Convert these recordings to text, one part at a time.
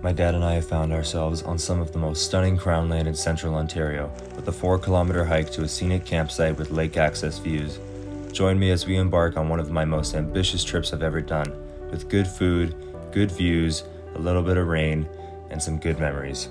My dad and I have found ourselves on some of the most stunning crown land in central Ontario, with a 4-kilometer hike to a scenic campsite with lake access views. Join me as we embark on one of my most ambitious trips I've ever done, with good food, good views, a little bit of rain, and some good memories.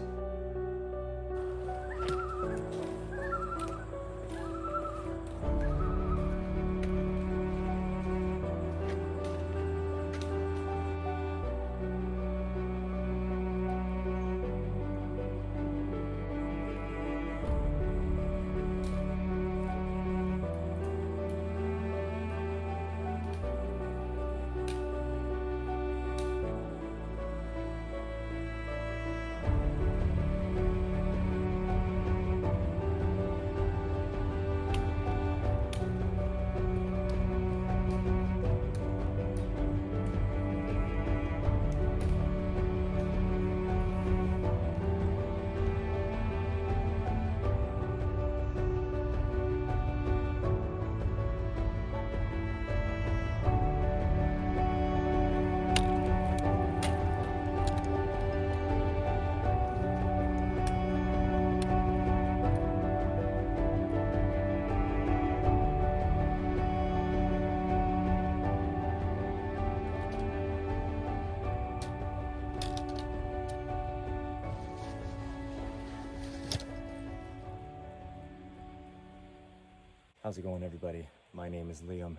How's it going, everybody? My name is Liam.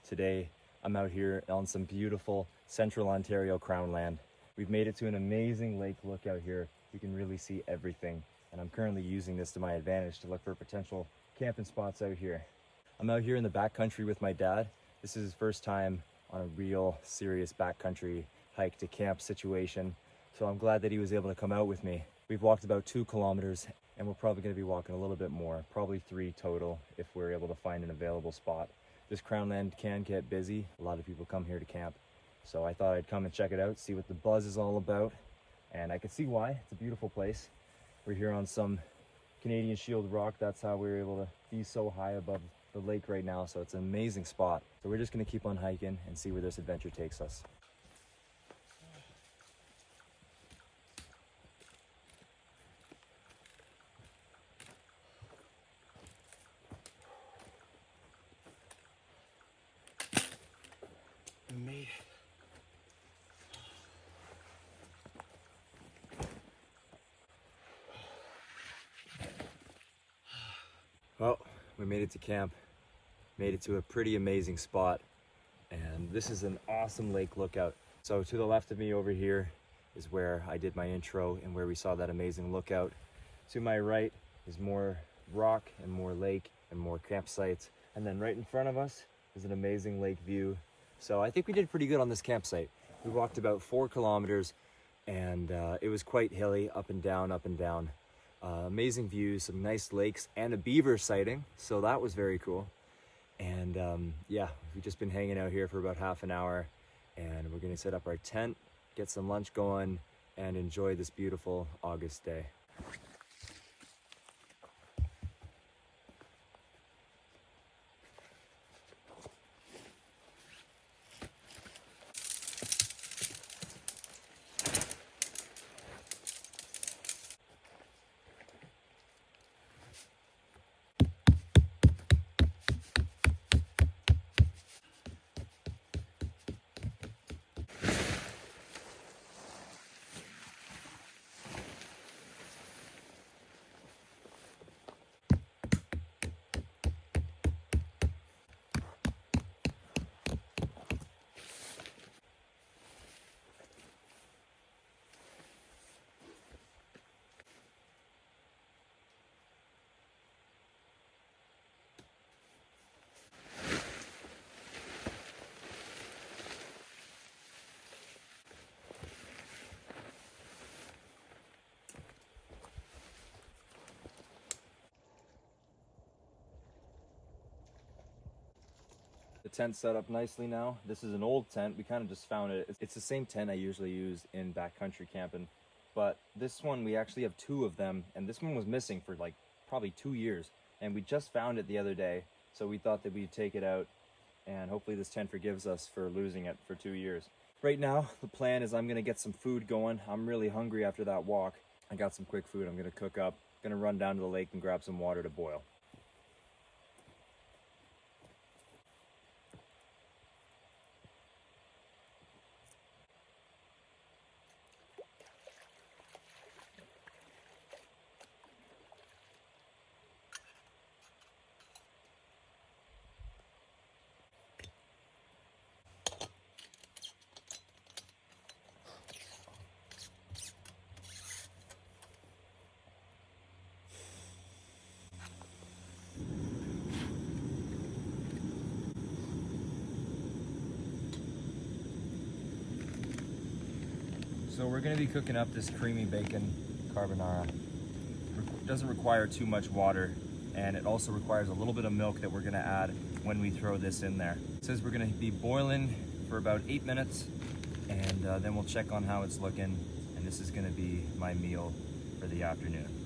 Today, I'm out here on some beautiful central Ontario crown land. We've made it to an amazing lake look out here. You can really see everything, and I'm currently using this to my advantage to look for potential camping spots out here. I'm out here in the backcountry with my dad. This is his first time on a real serious backcountry hike to camp situation, so I'm glad that he was able to come out with me. We've walked about 2 kilometers, and we're probably going to be walking a little bit more, probably 3 total if we're able to find an available spot. This crown land can get busy. A lot of people come here to camp, so I thought I'd come and check it out, see what the buzz is all about, and I can see why. It's a beautiful place. We're here on some Canadian Shield rock. That's how we're able to be so high above the lake right now, so it's an amazing spot. So we're just going to keep on hiking and see where this adventure takes us. Me. Well, we made it to camp, made it to a pretty amazing spot, and this is an awesome lake lookout. So to the left of me over here is where I did my intro and where we saw that amazing lookout. To my right is more rock and more lake and more campsites, and then right in front of us is an amazing lake view. So I think we did pretty good on this campsite. We walked about 4 kilometers, and it was quite hilly, up and down, up and down. Amazing views, some nice lakes, and a beaver sighting, so that was very cool. And yeah, we've just been hanging out here for about half an hour, and we're gonna set up our tent, get some lunch going, and enjoy this beautiful August day. The tent's set up nicely now. This is an old tent. We kind of just found it. It's the same tent I usually use in backcountry camping, but this one, we actually have 2 of them, and this one was missing for like probably 2 years, and we just found it the other day, so we thought that we'd take it out, and hopefully this tent forgives us for losing it for 2 years. Right now, the plan is I'm gonna get some food going. I'm really hungry after that walk. I got some quick food I'm gonna cook up. Gonna run down to the lake and grab some water to boil. So we're gonna be cooking up this creamy bacon carbonara. It doesn't require too much water, and it also requires a little bit of milk that we're gonna add when we throw this in there. It says we're gonna be boiling for about 8 minutes, and then we'll check on how it's looking, and this is gonna be my meal for the afternoon.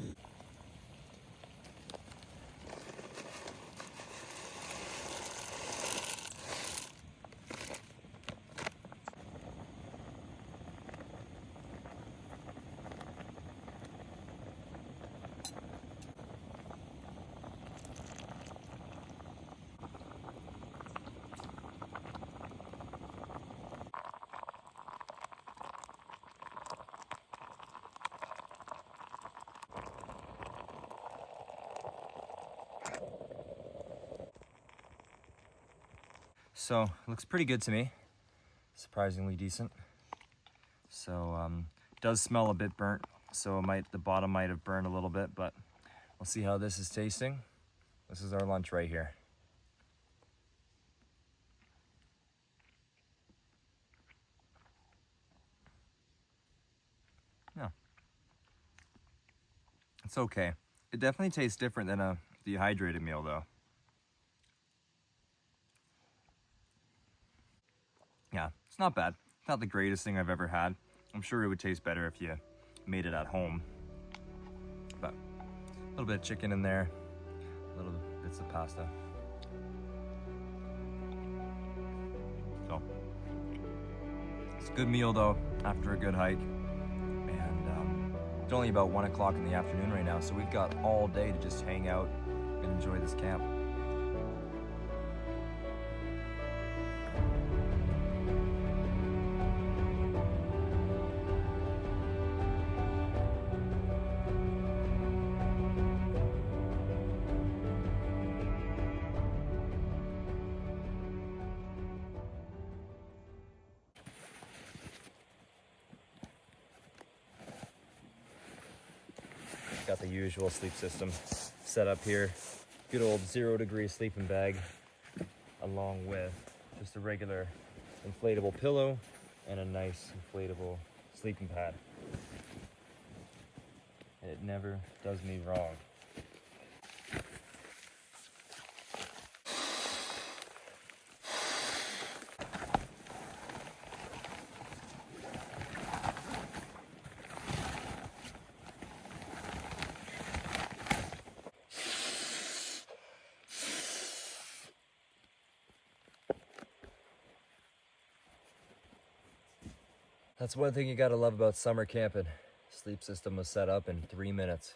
So, looks pretty good to me. Surprisingly decent. So, it does smell a bit burnt, so the bottom might have burned a little bit, but we'll see how this is tasting. This is our lunch right here. Yeah. It's okay. It definitely tastes different than a dehydrated meal though. Yeah, it's not bad. It's not the greatest thing I've ever had. I'm sure it would taste better if you made it at home. But a little bit of chicken in there, little bits of pasta. So it's a good meal though after a good hike. And it's only about 1 o'clock in the afternoon right now, so we've got all day to just hang out and enjoy this camp. Got the usual sleep system set up here. Good old 0-degree sleeping bag, along with just a regular inflatable pillow and a nice inflatable sleeping pad. It never does me wrong. That's one thing you gotta love about summer camping. Sleep system was set up in 3 minutes.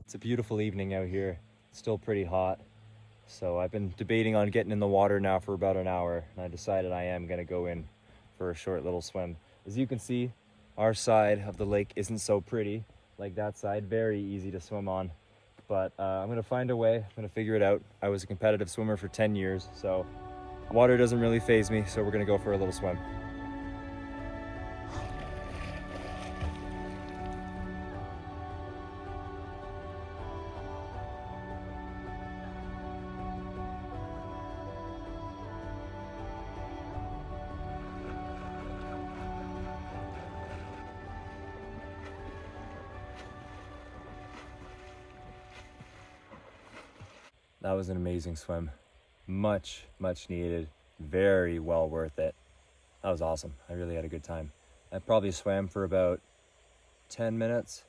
It's a beautiful evening out here. It's still pretty hot. So I've been debating on getting in the water now for about an hour, and I decided I am gonna go in for a short little swim. As you can see, our side of the lake isn't so pretty like that side, very easy to swim on. But I'm gonna find a way, I'm gonna figure it out. I was a competitive swimmer for 10 years, so water doesn't really faze me, so we're gonna go for a little swim. That was an amazing swim. Much needed. Very well worth it. That was awesome. I really had a good time. I probably swam for about 10 minutes.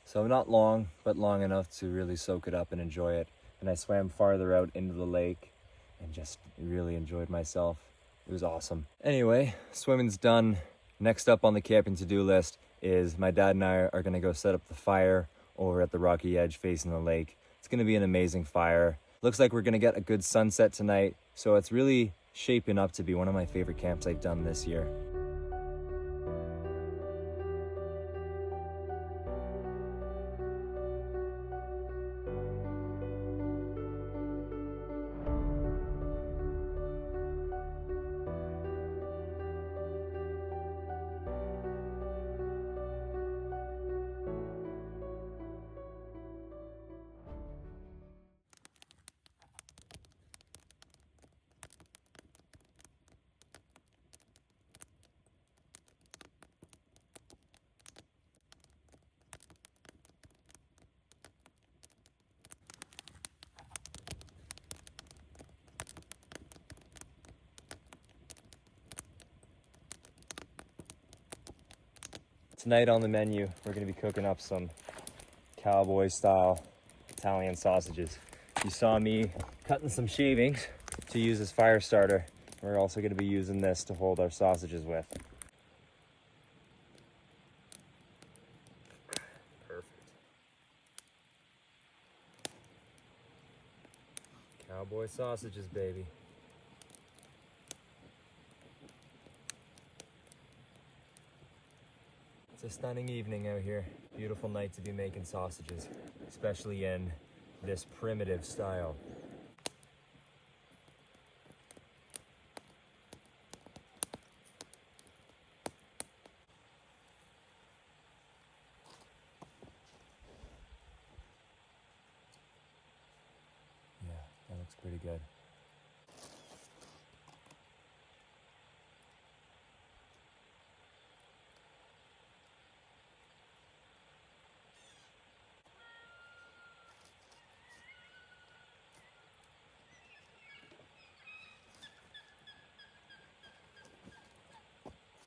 So not long, but long enough to really soak it up and enjoy it. And I swam farther out into the lake and just really enjoyed myself. It was awesome. Anyway, swimming's done. Next up on the camping to-do list is my dad and I are gonna go set up the fire over at the rocky edge facing the lake. It's gonna be an amazing fire. Looks like we're gonna get a good sunset tonight, so it's really shaping up to be one of my favorite camps I've done this year. Tonight on the menu, we're gonna be cooking up some cowboy style Italian sausages. You saw me cutting some shavings to use as fire starter. We're also gonna be using this to hold our sausages with. Perfect. Cowboy sausages, baby. It's a stunning evening out here. Beautiful night to be making sausages, especially in this primitive style. Yeah, that looks pretty good.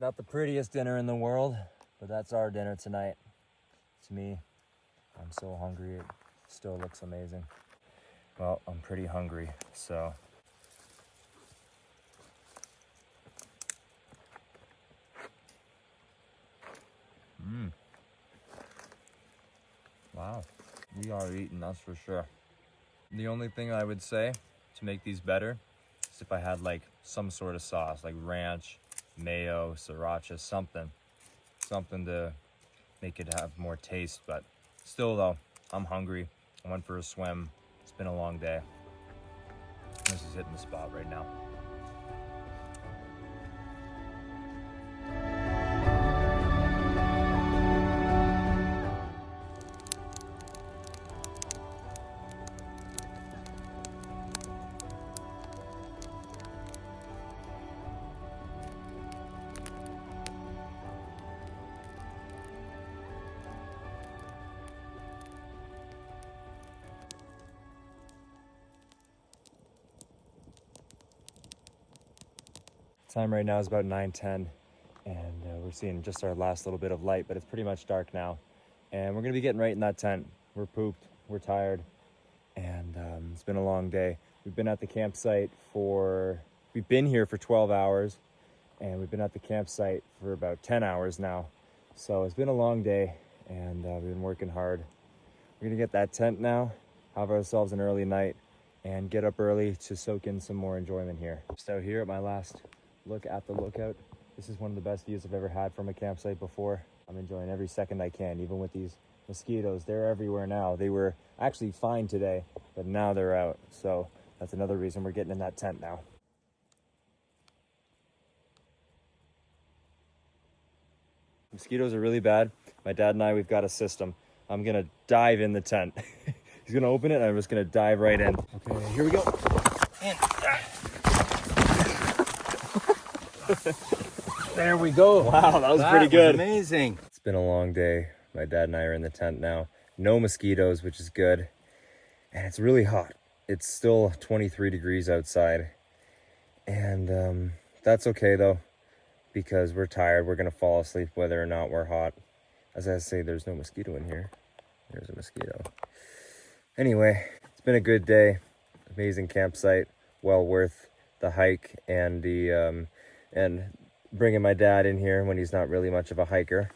Not the prettiest dinner in the world, but that's our dinner tonight. To me, I'm so hungry, it still looks amazing. Well, I'm pretty hungry, so. Wow, we are eating, that's for sure. The only thing I would say to make these better is if I had like some sort of sauce, like ranch, mayo, sriracha, something to make it have more taste. But still though, I'm hungry. I went for a swim. It's been a long day. This is hitting the spot right now. Time right now is about 9:10, and we're seeing just our last little bit of light, but it's pretty much dark now. And we're gonna be getting right in that tent. We're pooped, we're tired, and it's been a long day. We've been at the campsite we've been here for 12 hours, and we've been at the campsite for about 10 hours now. So it's been a long day, and we've been working hard. We're gonna get that tent now, have ourselves an early night, and get up early to soak in some more enjoyment here. Just out here at my last look at the lookout. This is one of the best views I've ever had from a campsite before. I'm enjoying every second I can, even with these mosquitoes. They're everywhere now. They were actually fine today, but now they're out. So that's another reason we're getting in that tent now. Mosquitoes are really bad. My dad and I, we've got a system. I'm gonna dive in the tent. He's gonna open it and I'm just gonna dive right in. Okay, here we go. In. There we go. Wow, that was pretty good. Amazing. It's been a long day. My dad and I are in the tent now. No mosquitoes, which is good. And it's really hot. It's still 23 degrees outside, and that's okay though, because we're tired. We're gonna fall asleep whether or not we're hot. As I say, there's no mosquito in here. There's a mosquito. Anyway, it's been a good day. Amazing campsite. Well worth the hike and and bringing my dad in here when he's not really much of a hiker.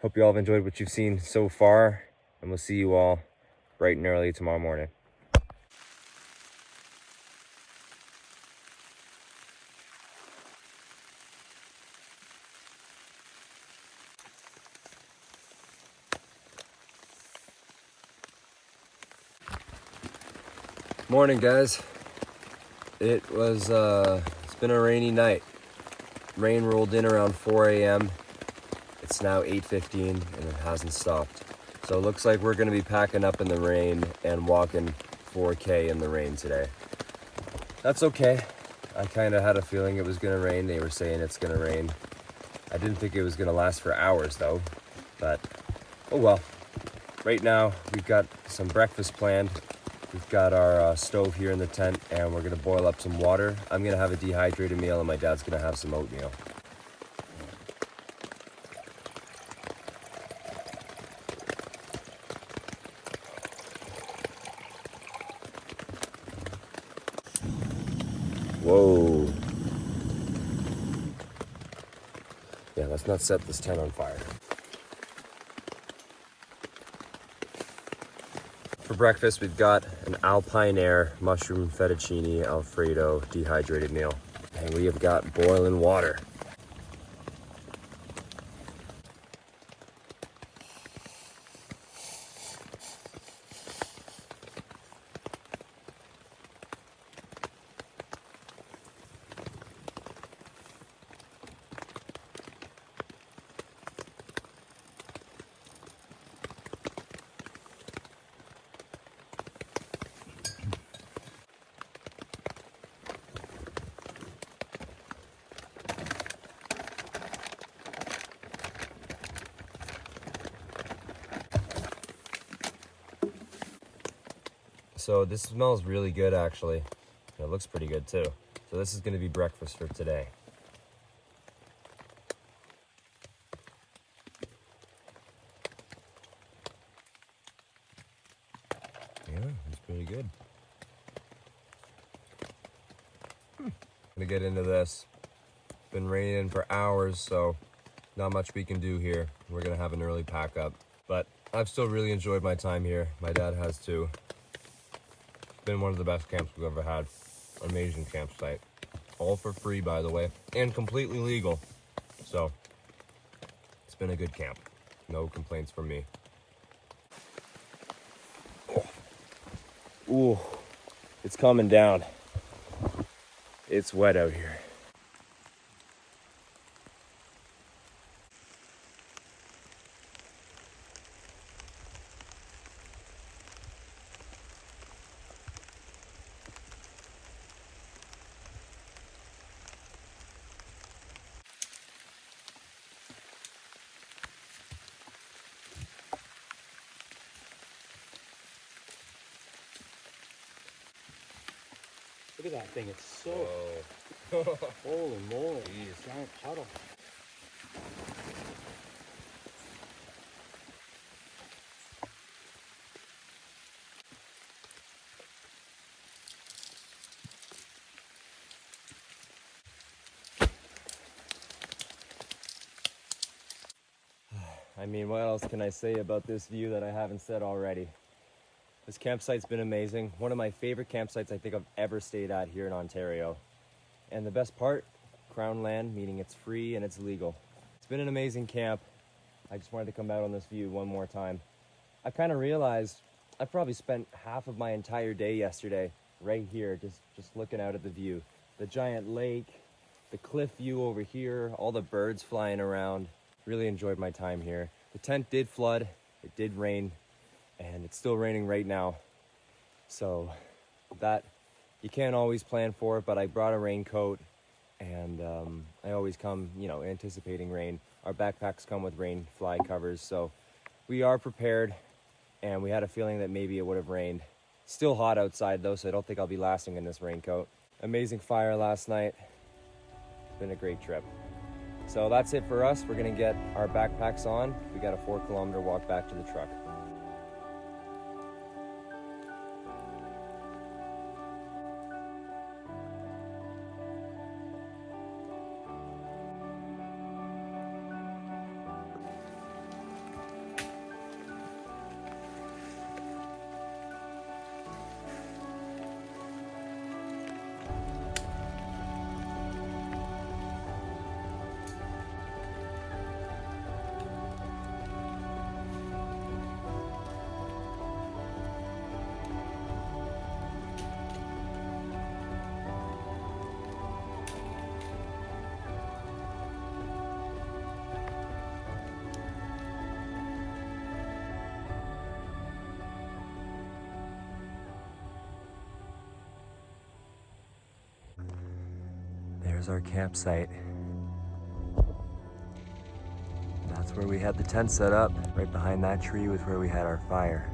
Hope you all have enjoyed what you've seen so far, and we'll see you all bright and early tomorrow morning. Morning, guys. It's been a rainy night. Rain rolled in around 4 a.m. It's now 8:15 and it hasn't stopped. So it looks like we're gonna be packing up in the rain and walking 4K in the rain today. That's okay. I kind of had a feeling it was gonna rain. They were saying it's gonna rain. I didn't think it was gonna last for hours though, but oh well. Right now we've got some breakfast planned. We've got our stove here in the tent and we're gonna boil up some water. I'm gonna have a dehydrated meal and my dad's gonna have some oatmeal. Whoa. Yeah, let's not set this tent on fire. For breakfast, we've got an Alpine Air mushroom fettuccine Alfredo dehydrated meal. And we have got boiling water. So this smells really good actually. It looks pretty good too. So this is gonna be breakfast for today. Yeah, it's pretty good. Gonna get into this. Been raining for hours, so not much we can do here. We're gonna have an early pack up. But I've still really enjoyed my time here. My dad has too. It's been one of the best camps we've ever had. Amazing campsite. All for free, by the way, and completely legal. So it's been a good camp. No complaints from me. Ooh, it's coming down. It's wet out here. Look at that thing, it's so... Holy moly, giant puddle. I mean, what else can I say about this view that I haven't said already? This campsite's been amazing. One of my favorite campsites I think I've ever stayed at here in Ontario. And the best part, Crown land, meaning it's free and it's legal. It's been an amazing camp. I just wanted to come out on this view one more time. I kind of realized I probably spent half of my entire day yesterday right here, just looking out at the view. The giant lake, the cliff view over here, all the birds flying around. Really enjoyed my time here. The tent did flood, it did rain, and it's still raining right now. So that, you can't always plan for it, but I brought a raincoat and I always come, anticipating rain. Our backpacks come with rain fly covers, so we are prepared, and we had a feeling that maybe it would have rained. Still hot outside though, so I don't think I'll be lasting in this raincoat. Amazing fire last night. It's been a great trip. So that's it for us. We're gonna get our backpacks on. We got a 4-kilometer walk back to the truck. There's our campsite. That's where we had the tent set up. Right behind that tree was where we had our fire.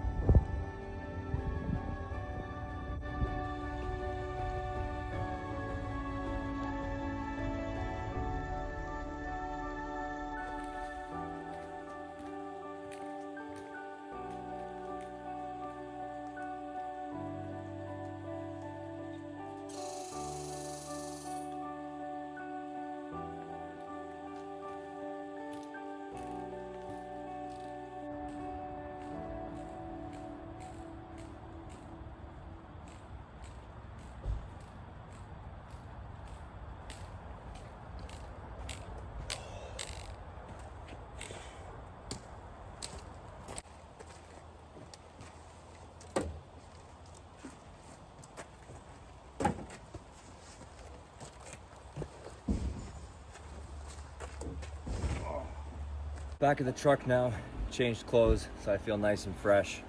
Back of the truck now, changed clothes, so I feel nice and fresh.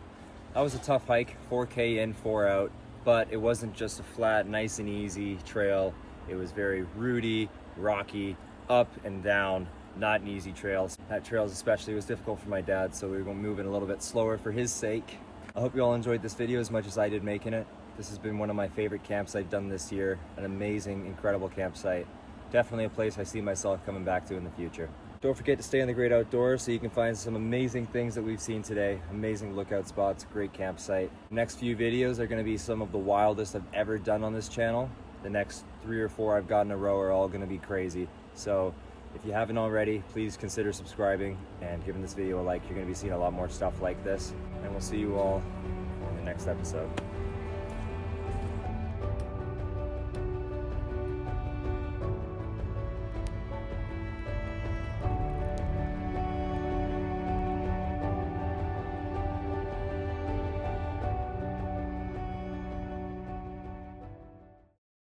That was a tough hike, 4K in, 4 out, but it wasn't just a flat, nice and easy trail. It was very rooty, rocky, up and down, not an easy trail. That trail especially was difficult for my dad, so we were going to move it a little bit slower for his sake. I hope you all enjoyed this video as much as I did making it. This has been one of my favorite camps I've done this year. An amazing, incredible campsite. Definitely a place I see myself coming back to in the future. Don't forget to stay in the great outdoors so you can find some amazing things that we've seen today. Amazing lookout spots, great campsite. Next few videos are going to be some of the wildest I've ever done on this channel. The next 3 or 4 I've got in a row are all going to be crazy. So if you haven't already, please consider subscribing and giving this video a like. You're going to be seeing a lot more stuff like this. And we'll see you all in the next episode.